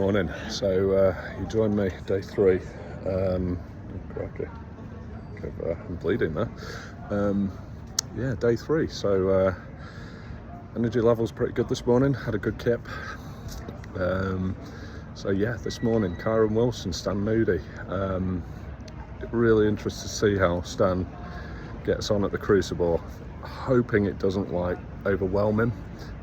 Morning. So you joined me day 3. Crikey. I'm bleeding there. Yeah, day 3. So energy levels pretty good this morning. Had a good kip. So yeah, this morning, Kyron Wilson, Stan Moody. Really interested to see how Stan gets on at the Crucible. Hoping it doesn't overwhelm him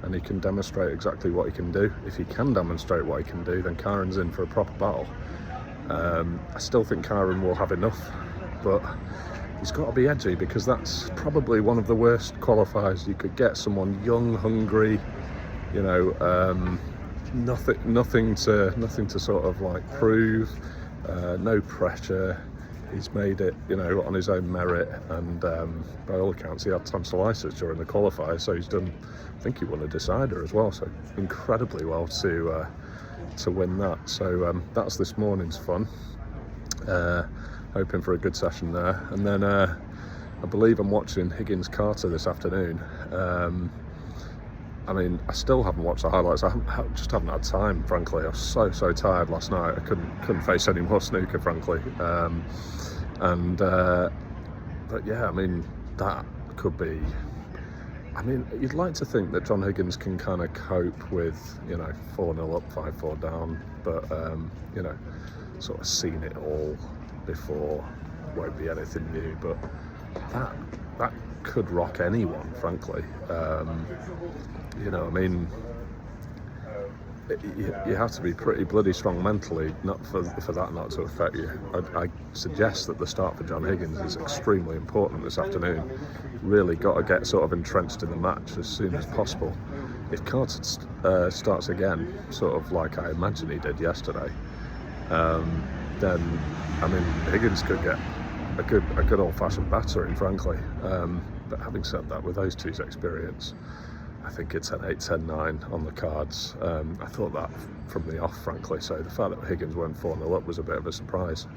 and he can demonstrate exactly what he can do. If he can demonstrate what he can do, then Kyron's in for a proper battle. I still think Kyron will have enough, but he's got to be edgy, because that's probably one of the worst qualifiers you could get. Someone young, hungry, nothing to sort of prove, no pressure. He's made it, on his own merit, and by all accounts, he had tonsillitis during the qualifier, so he's done. I think he won a decider as well, so incredibly well to win that. So that's this morning's fun. Hoping for a good session there, and then I believe I'm watching Higgins Carter this afternoon. I still haven't watched the highlights. I just haven't had time, frankly. I was so tired last night. I couldn't face any more snooker, frankly. But yeah, that could be. You'd like to think that John Higgins can kind of cope with, 4-0 up, 5-4 down, but sort of seen it all before. Won't be anything new, but that could rock anyone, frankly. You have to be pretty bloody strong mentally not for that not to affect you. I suggest that the start for John Higgins is extremely important this afternoon. Really got to get sort of entrenched in the match as soon as possible. If Carter starts again, sort of like I imagine he did yesterday, then Higgins could get a good old-fashioned battering, frankly. But having said that, with those two's experience, I think it's an 8-10-9 on the cards. I thought that from the off, frankly. So the fact that Higgins went 4-0 up was a bit of a surprise.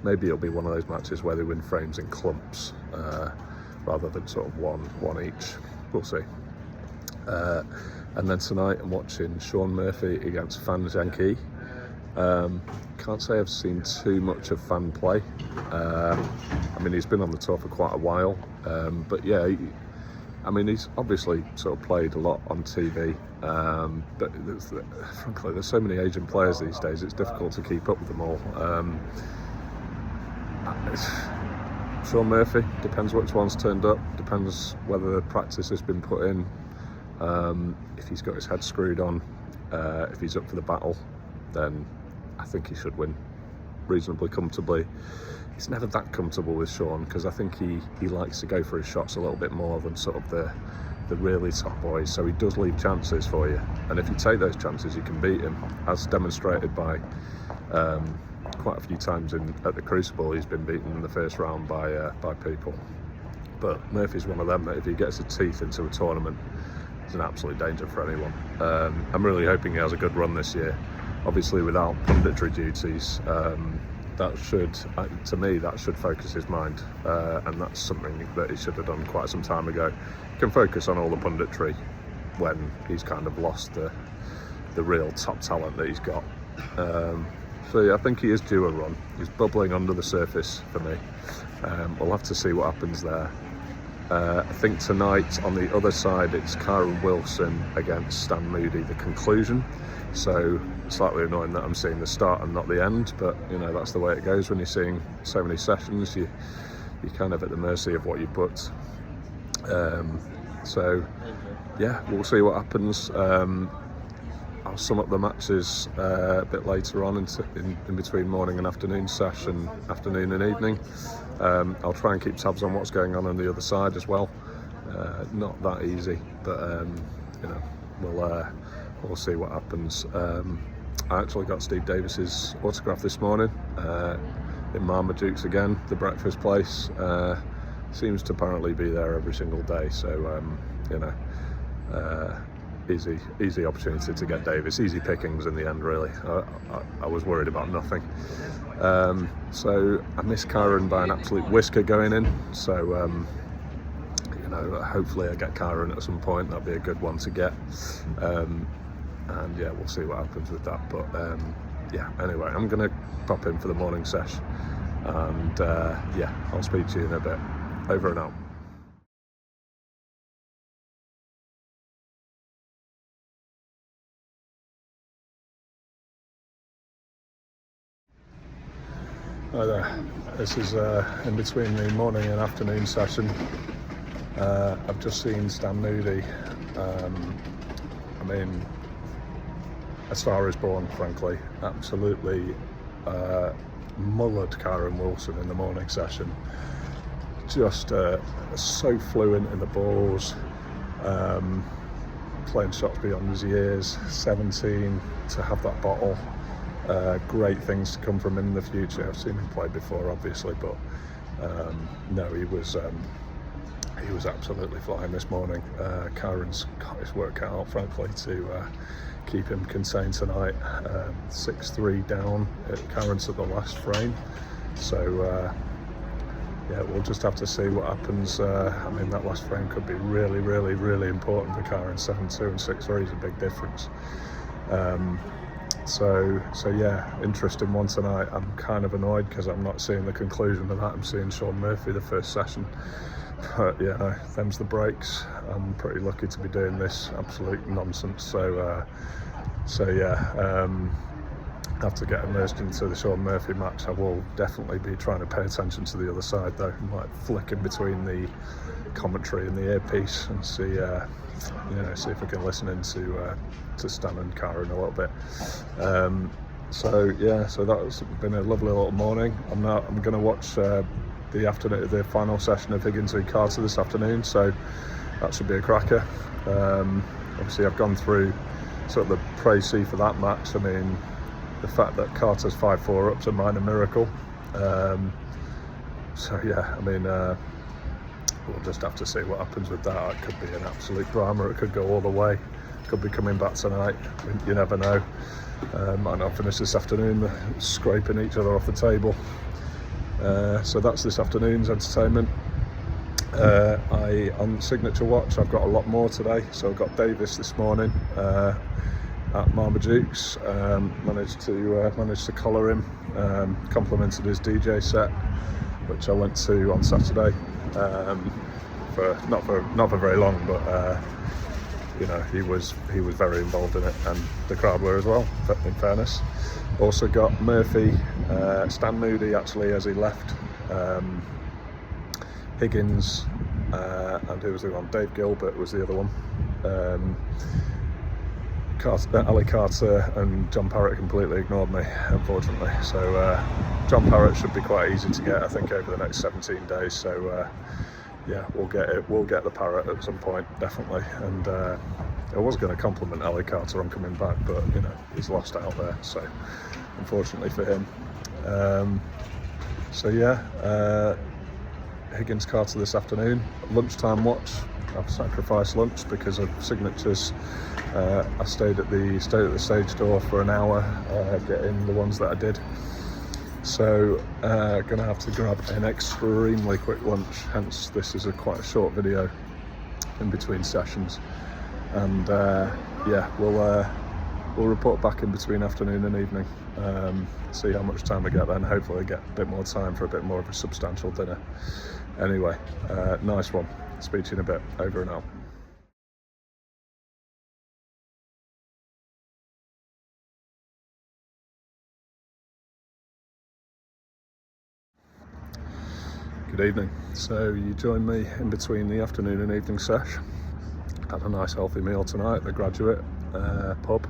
Maybe it'll be one of those matches where they win frames in clumps rather than sort of one each. We'll see. And then tonight I'm watching Shaun Murphy against Fan Zhenghe. Can't say I've seen too much of Fan play. He's been on the tour for quite a while, but yeah, he's obviously sort of played a lot on TV, but frankly, there's so many Asian players these days, it's difficult to keep up with them all. Shaun Murphy, depends which one's turned up, depends whether the practice has been put in, if he's got his head screwed on, if he's up for the battle, then I think he should win reasonably comfortably. He's never that comfortable with Shaun, because I think he likes to go for his shots a little bit more than sort of the really top boys, so he does leave chances for you, and if you take those chances you can beat him, as demonstrated by quite a few times at the Crucible. He's been beaten in the first round by people, but Murphy's one of them that if he gets his teeth into a tournament, it's an absolute danger for anyone. I'm really hoping he has a good run this year, obviously without punditry duties. That should focus his mind, and that's something that he should have done quite some time ago. He can focus on all the punditry when he's kind of lost the real top talent that he's got. So yeah, I think he is due a run. He's bubbling under the surface for me. We'll have to see what happens there. I think tonight on the other side it's Kyron Wilson against Stan Moody, the conclusion. So slightly annoying that I'm seeing the start and not the end, but that's the way it goes when you're seeing so many sessions. You're kind of at the mercy of what you put. So yeah, we'll see what happens. I'll sum up the matches a bit later on in between morning and afternoon session, afternoon and evening. I'll try and keep tabs on what's going on the other side as well. Not that easy, but we'll see what happens. I actually got Steve Davis's autograph this morning in Marmaduke's again, the breakfast place. Seems to apparently be there every single day, so easy opportunity to get Davis. Easy pickings in the end, really. I was worried about nothing. So I missed Kyron by an absolute whisker going in, so hopefully I get Kyron at some point. That'd be a good one to get. and yeah, we'll see what happens with that. But yeah, anyway, I'm gonna pop in for the morning sesh, and yeah, I'll speak to you in a bit. Over and out. Hi there. This is in between the morning and afternoon session. I've just seen Stan Moody. I mean, a star is born, frankly. Absolutely mullered Karen Wilson in the morning session. Just so fluent in the balls, playing shots beyond his years. 17 to have that bottle. Great things to come from him in the future. I've seen him play before, obviously, but no, he was absolutely flying this morning. Karen's got his work cut out, frankly, to keep him contained tonight. 6-3 down. Karen's at the last frame, so yeah, we'll just have to see what happens. I mean, that last frame could be really, really, really important for Karen. 7-2 and 6-3 is a big difference. So yeah, interesting one tonight. I'm kind of annoyed because I'm not seeing the conclusion of that. I'm seeing Shaun Murphy the first session, but yeah, no, them's the breaks. I'm pretty lucky to be doing this absolute nonsense. So yeah, after getting immersed into the Shaun Murphy match, I will definitely be trying to pay attention to the other side, though. I might flick in between the commentary and the earpiece and see see if I can listen into to Stan and Karen a little bit. So yeah, so that's been a lovely little morning. I'm going to watch the final session of Higgins v Carter this afternoon, so that should be a cracker. Obviously, I've gone through sort of the précis for that match. I mean, the fact that Carter's 5-4 up's a minor miracle. So yeah, I mean, we'll just have to see what happens with that. It could be an absolute drama. It could go all the way. Could be coming back tonight. You never know. Might not finish this afternoon, scraping each other off the table. So that's this afternoon's entertainment. On Signature Watch, I've got a lot more today. So I've got Davis this morning at Marmaduke's. Managed to collar him. Complimented his DJ set, which I went to on Saturday. For not for very long, but you know, he was very involved in it, and the crowd were as well, in fairness. Also got Murphy, Stan Moody actually as he left, Higgins, and who was the one? Dave Gilbert was the other one. Ali Carter and John Parrott completely ignored me, unfortunately. So John Parrott should be quite easy to get, I think, over the next 17 days. So yeah, we'll get it. We'll get the Parrott at some point, definitely. And I was going to compliment Ali Carter on coming back, but you know, he's lost out there. So unfortunately for him. So yeah, Higgins Carter this afternoon. Lunchtime watch. I've sacrificed lunch because of signatures. I stayed at the stage door for an hour, getting the ones that I did. So gonna have to grab an extremely quick lunch. Hence, this is quite a short video in between sessions. And yeah, we'll report back in between afternoon and evening. See how much time I get then. Hopefully, get a bit more time for a bit more of a substantial dinner. Anyway, nice one. Speak to you in a bit. Over and out. Good evening. So you joined me in between the afternoon and evening sesh. Had a nice healthy meal tonight at the Graduate pub.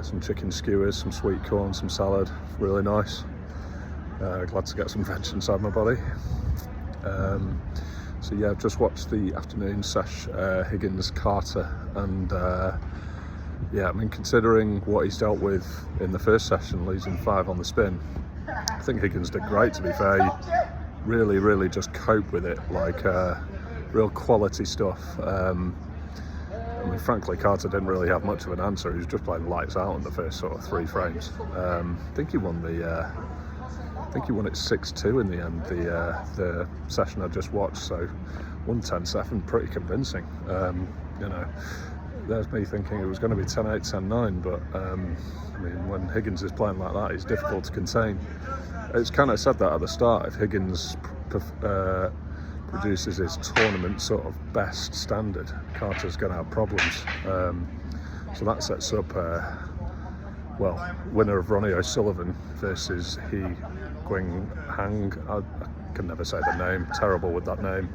Some chicken skewers, some sweet corn, some salad. Really nice. Glad to get some veg inside my body. So yeah, I've just watched the afternoon sesh, Higgins Carter, and yeah, I mean, considering what he's dealt with in the first session, losing 5 on the spin, I think Higgins did great, to be fair. He really just coped with it, like real quality stuff. I mean, frankly, Carter didn't really have much of an answer. He was just playing lights out in the first sort of 3 frames. I think he won the. I think he won it 6-2 in the end. The session I just watched. So 110-7, pretty convincing. You know, there's me thinking it was going to be 10-8, 10-9, but I mean, when Higgins is playing like that, he's difficult to contain. It's kind of said that at the start. If Higgins produces his tournament sort of best standard, Carter's going to have problems. So that sets up, well, winner of Ronnie O'Sullivan versus He Guing Hang. I can never say the name, terrible with that name.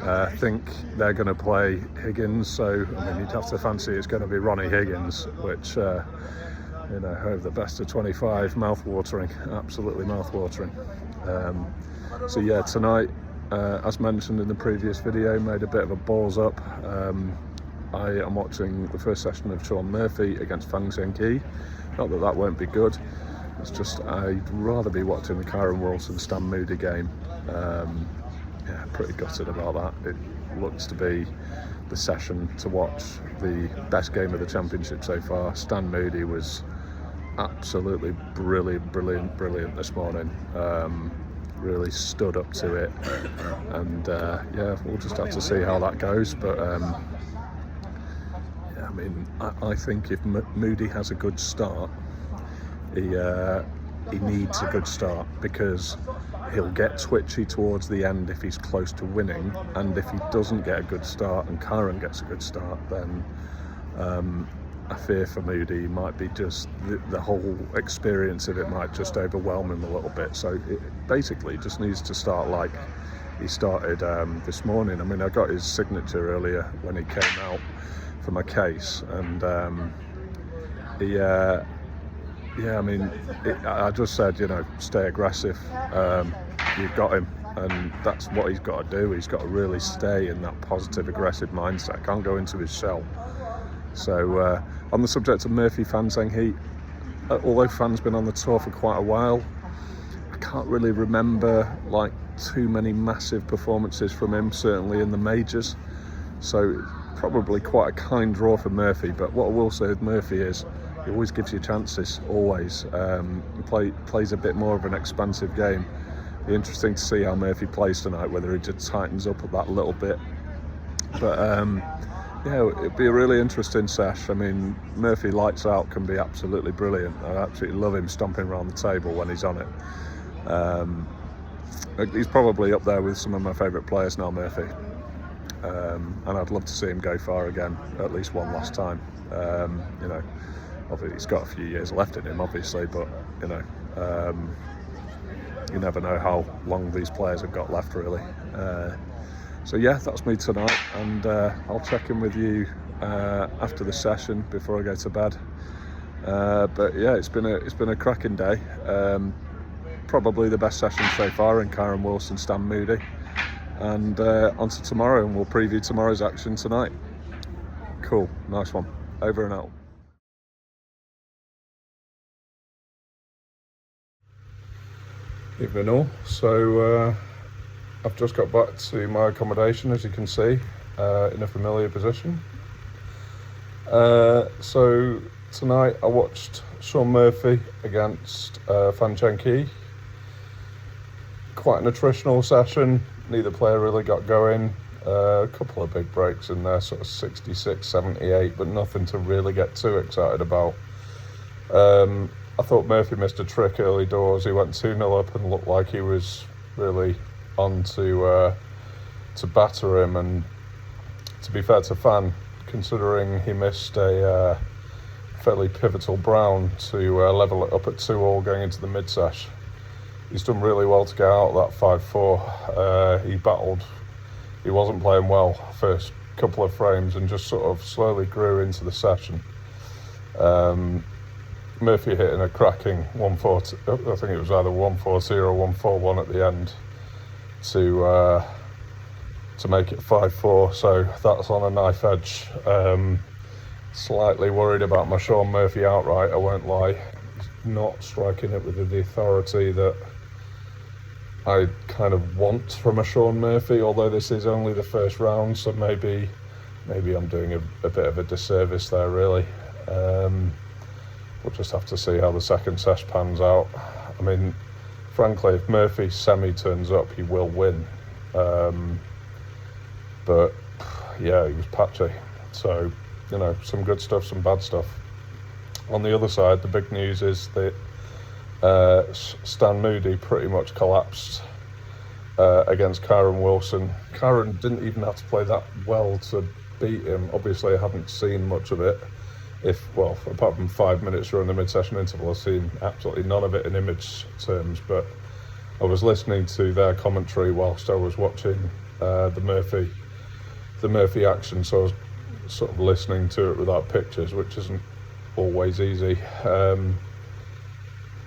I think they're going to play Higgins, so I mean, you'd have to fancy it's going to be Ronnie Higgins, which, you know, over the best of 25, mouth-watering, absolutely mouth-watering. So yeah, tonight, as mentioned in the previous video, made a bit of a balls up. I am watching the first session of Shaun Murphy against Fang Zhengqi. Not that that won't be good, it's just I'd rather be watching the Kyron Wilson-Stan Moody game. Yeah, pretty gutted about that. It looks to be the session to watch, the best game of the championship so far. Stan Moody was absolutely brilliant this morning. Really stood up to it, and yeah, we'll just have to see how that goes. But yeah, I mean, I think if Moody has a good start, he needs a good start, because he'll get twitchy towards the end if he's close to winning, and if he doesn't get a good start and Kyron gets a good start, then I fear for Moody might be just the whole experience of it might just overwhelm him a little bit. So it basically just needs to start like he started this morning. I mean, I got his signature earlier when he came out for my case, and yeah, I mean, I just said, you know, stay aggressive. You've got him, and that's what he's got to do. He's got to really stay in that positive, aggressive mindset. Can't go into his shell. So, on the subject of Murphy Fang Zhengqi, although Fan's been on the tour for quite a while, I can't really remember like too many massive performances from him, certainly in the majors. So, probably quite a kind draw for Murphy. But what I will say with Murphy is, he always gives you chances, always. He plays a bit more of an expansive game. Be interesting to see how Murphy plays tonight, whether he just tightens up that little bit. But yeah, it'd be a really interesting sesh. I mean, Murphy lights out, can be absolutely brilliant. I absolutely love him stomping around the table when he's on it. He's probably up there with some of my favourite players now, Murphy. And I'd love to see him go far again, at least one last time. You know, obviously he's got a few years left in him, obviously, but you know, you never know how long these players have got left, really. So yeah, that's me tonight, and I'll check in with you after the session before I go to bed. But yeah, it's been a cracking day. Probably the best session so far in Kyron Wilson, Stan Moody, and on to tomorrow, and we'll preview tomorrow's action tonight. Cool, nice one. Over and out. Evening all. So I've just got back to my accommodation, as you can see, in a familiar position. So tonight I watched Shaun Murphy against Fang Zhengqi. Quite an attritional session. Neither player really got going. A couple of big breaks in there, sort of 66, 78, but nothing to really get too excited about. I thought Murphy missed a trick early doors. He went 2-0 up and looked like he was really on to batter him. And to be fair to Fan, considering he missed a fairly pivotal brown to level it up at 2-all going into the mid-sesh, he's done really well to get out of that 5-4. He battled. He wasn't playing well first couple of frames and just sort of slowly grew into the session. Murphy hitting a cracking 1-4, I think it was either 1-4-2 or 1-4-1 at the end to make it 5-4. So that's on a knife edge. Slightly worried about my Shaun Murphy outright, I won't lie. Not striking it with the authority that I kind of want from a Shaun Murphy, although this is only the first round, so maybe I'm doing a bit of a disservice there, really. We'll just have to see how the second sesh pans out. I mean, frankly, if Murphy semi turns up, he will win. But yeah, he was patchy. So some good stuff, some bad stuff. On the other side, the big news is that Stan Moody pretty much collapsed against Kyron Wilson. Kyron didn't even have to play that well to beat him. Obviously, I haven't seen much of it. Apart from 5 minutes during the mid-session interval, I've seen absolutely none of it in image terms, but I was listening to their commentary whilst I was watching the Murphy action, so I was sort of listening to it without pictures, which isn't always easy.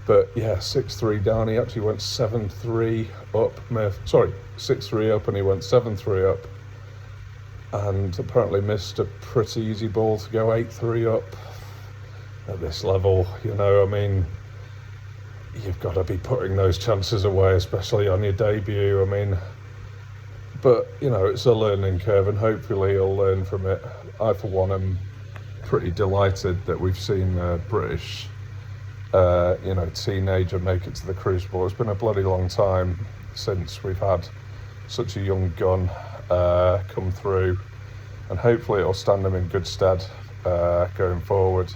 But yeah, 6-3 down. He actually went 7-3 up. 6-3 up, and he went 7-3 up, and apparently missed a pretty easy ball to go 8-3 up. At this level, you've got to be putting those chances away, especially on your debut. But it's a learning curve, and hopefully he'll learn from it. I, for one, am pretty delighted that we've seen a British teenager make it to the Crucible. It's been a bloody long time since we've had such a young gun come through, and hopefully it'll stand him in good stead going forward.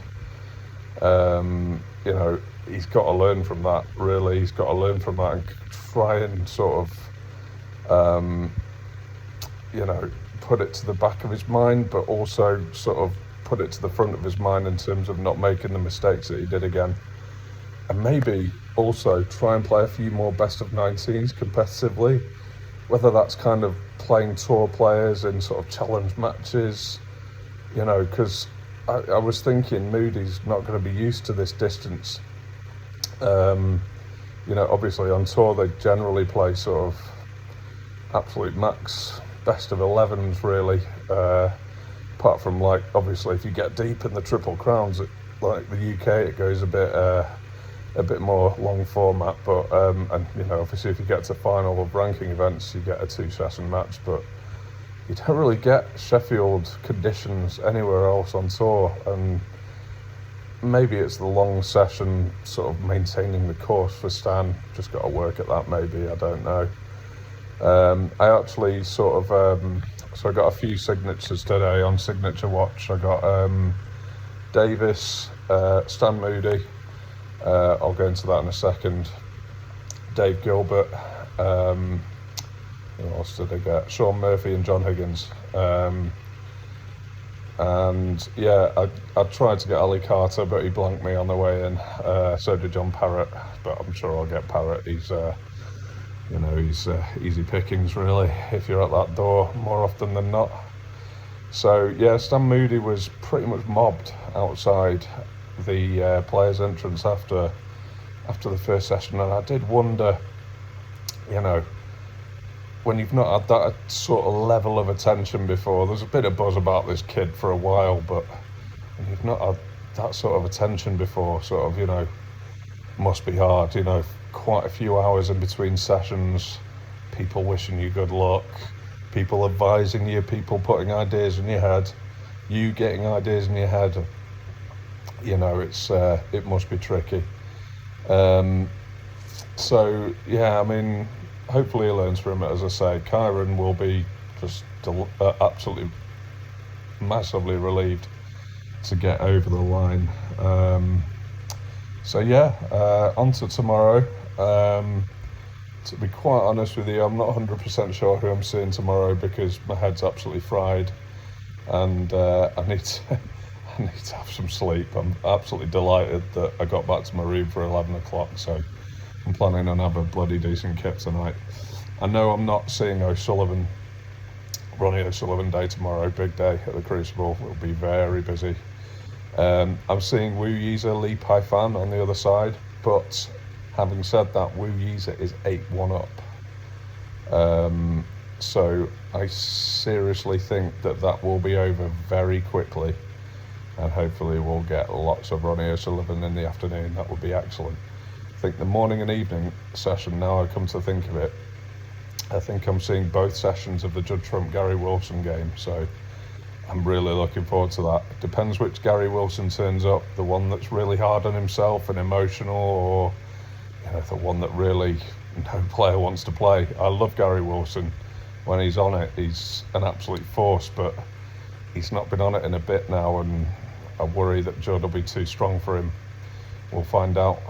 He's got to learn from that, really. He's got to learn from that and try and sort of put it to the back of his mind, but also sort of put it to the front of his mind in terms of not making the mistakes that he did again. And maybe also try and play a few more best of 19s competitively, whether that's kind of playing tour players in sort of challenge matches, because I was thinking Moody's not going to be used to this distance. Obviously on tour they generally play sort of absolute max best of 11s, really. Apart from, obviously if you get deep in the Triple Crowns, like the UK, it goes a bit more long format, but obviously if you get to final of ranking events, you get a 2-session match, but you don't really get Sheffield conditions anywhere else on tour, and maybe it's the long session sort of maintaining the course for Stan. Just got to work at that, maybe, I don't know. I actually so I got a few signatures today on Signature Watch. I got Davis, Stan Moody, I'll go into that in a second, Dave Gilbert, who else did I get? Sean Murphy and John Higgins. And yeah, I tried to get Ali Carter, but he blanked me on the way in. So did John Parrott, but I'm sure I'll get Parrott. He's easy pickings, really, if you're at that door more often than not. So yeah, Stan Moody was pretty much mobbed outside the players' entrance after the first session, and I did wonder, when you've not had that sort of level of attention before, there's a bit of buzz about this kid for a while, but when you've not had that sort of attention before, sort of, must be hard, quite a few hours in between sessions, people wishing you good luck, people advising you, people putting ideas in your head, you getting ideas in your head, it must be tricky. So yeah, hopefully he learns from it. As I say, Kyron will be just absolutely massively relieved to get over the line. So yeah, on to tomorrow. To be quite honest with you, I'm not 100% sure who I'm seeing tomorrow, because my head's absolutely fried, and I need to have some sleep. I'm absolutely delighted that I got back to my room for 11 o'clock, so I'm planning on having a bloody decent kip tonight. I know I'm not seeing Ronnie O'Sullivan Day tomorrow, big day at the Crucible. It'll be very busy. I'm seeing Wu Yiza, Lee Pai Fan on the other side, but having said that, Wu Yiza is 8-1 up. So I seriously think that will be over very quickly, and hopefully we'll get lots of Ronnie O'Sullivan in the afternoon. That would be excellent. I think the morning and evening session, now I come to think of it, I think I'm seeing both sessions of the Judd Trump Gary Wilson game, so I'm really looking forward to that. It depends which Gary Wilson turns up, the one that's really hard on himself and emotional, or the one that really no player wants to play. I love Gary Wilson. When he's on it, he's an absolute force, but he's not been on it in a bit now, and I worry that Judd will be too strong for him. We'll find out.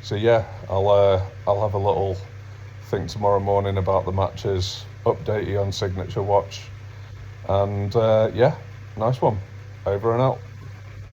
So yeah, I'll have a little think tomorrow morning about the matches, update you on Signature Watch, and yeah, nice one. Over and out.